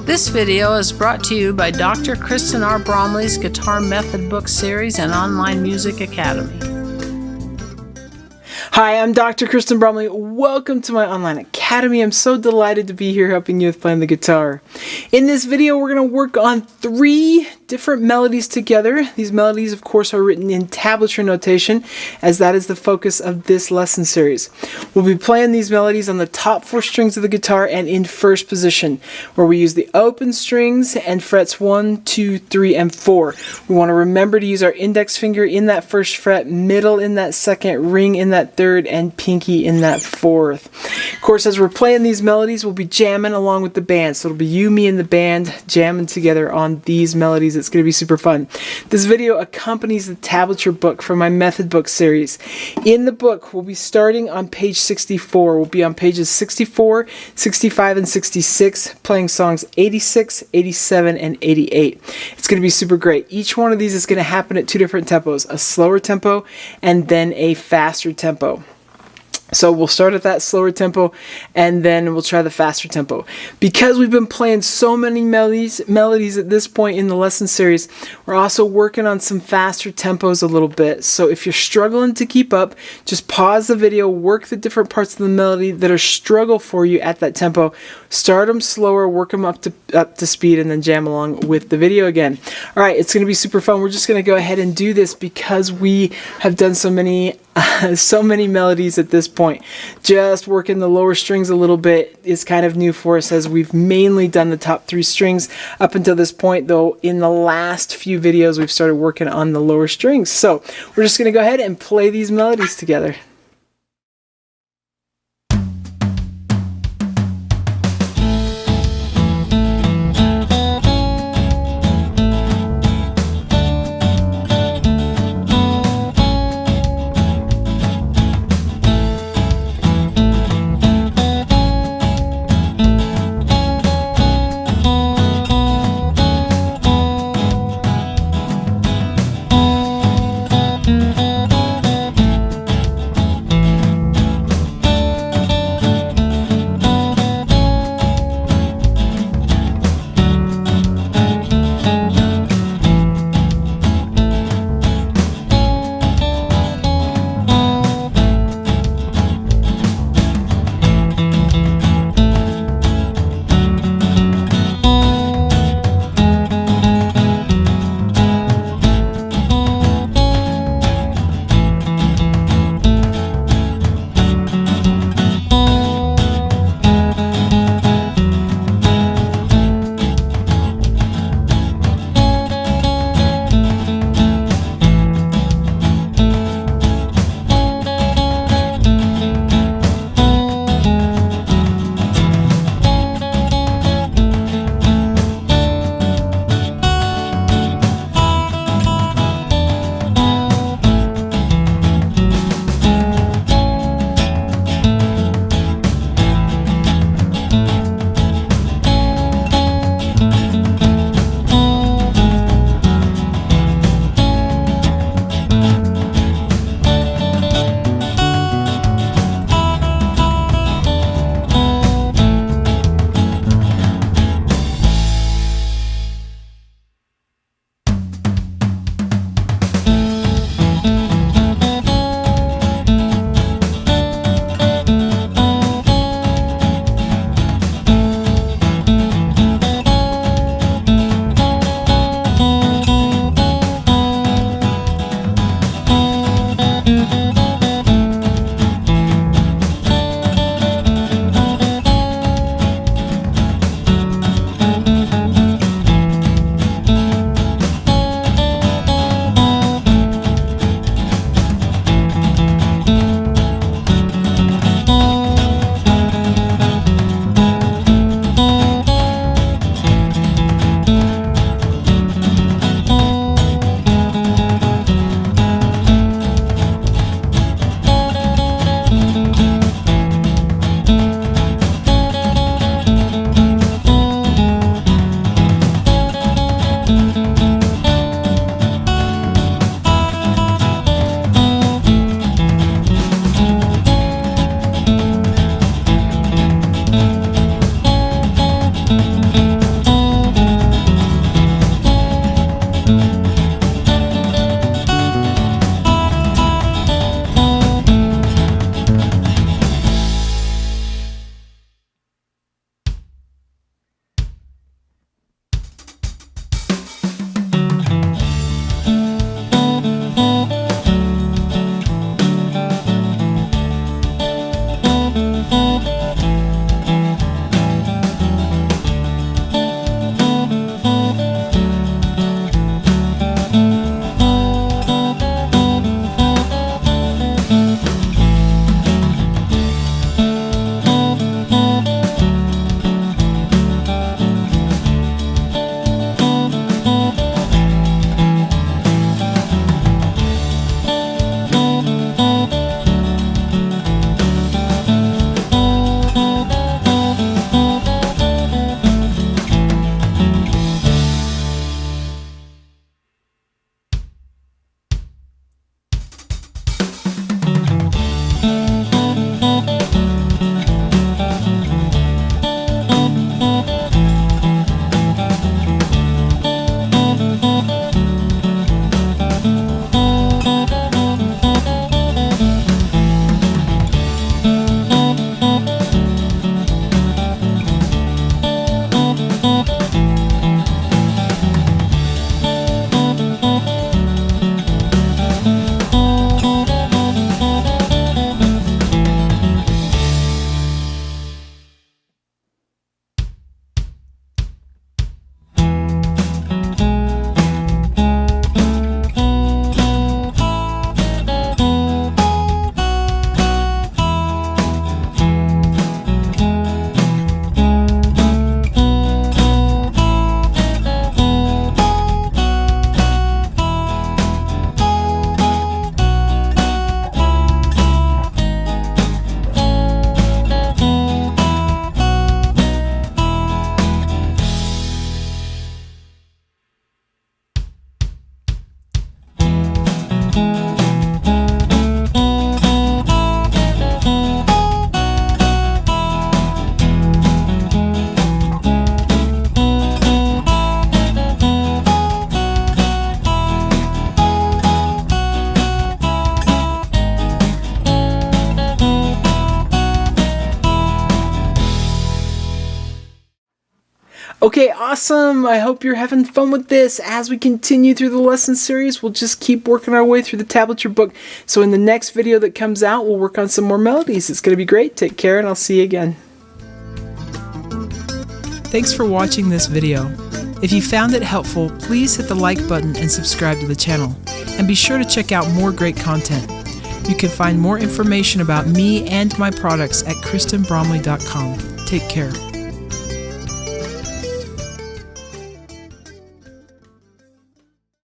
This video is brought to you by Dr. Kristen R. Bromley's Guitar Method Book Series and Online Music Academy. Hi, I'm Dr. Kristen Bromley. Welcome to my online academy. I'm so delighted to be here helping you with playing the guitar. In this video, we're going to work on 3 different melodies together. These melodies, of course, are written in tablature notation, as that is the focus of this lesson series. We'll be playing these melodies on the top 4 strings of the guitar and in first position, where we use the open strings and frets 1, 2, 3, and 4. We want to remember to use our index finger in that first fret, middle in that second, ring in that third, and pinky in that fourth. Of course, as we're playing these melodies, we'll be jamming along with the band. So it'll be you, me, and the band jamming together on these melodies. It's going to be super fun. This video accompanies the Tablature Book from my Method Book series. In the book, we'll be starting on page 64. We'll be on pages 64, 65, and 66, playing songs 86, 87, and 88. It's going to be super great. Each one of these is going to happen at 2 different tempos, a slower tempo and then a faster tempo. So we'll start at that slower tempo and then we'll try the faster tempo. Because we've been playing so many melodies at this point in the lesson series, we're also working on some faster tempos a little bit. So if you're struggling to keep up, just pause the video, work the different parts of the melody that are struggle for you at that tempo, start them slower, work them up to speed, and then jam along with the video again. Alright, it's going to be super fun. We're just going to go ahead and do this because we have done so many melodies at this point. Just working the lower strings a little bit is kind of new for us, as we've mainly done the top 3 strings up until this point, though in the last few videos we've started working on the lower strings. So we're just going to go ahead and play these melodies together. Okay, awesome. I hope you're having fun with this. As we continue through the lesson series, we'll just keep working our way through the Tablature Book. So in the next video that comes out, we'll work on some more melodies. It's going to be great. Take care, and I'll see you again. Thanks for watching this video. If you found it helpful, please hit the like button and subscribe to the channel. And be sure to check out more great content. You can find more information about me and my products at KristenBromley.com. Take care.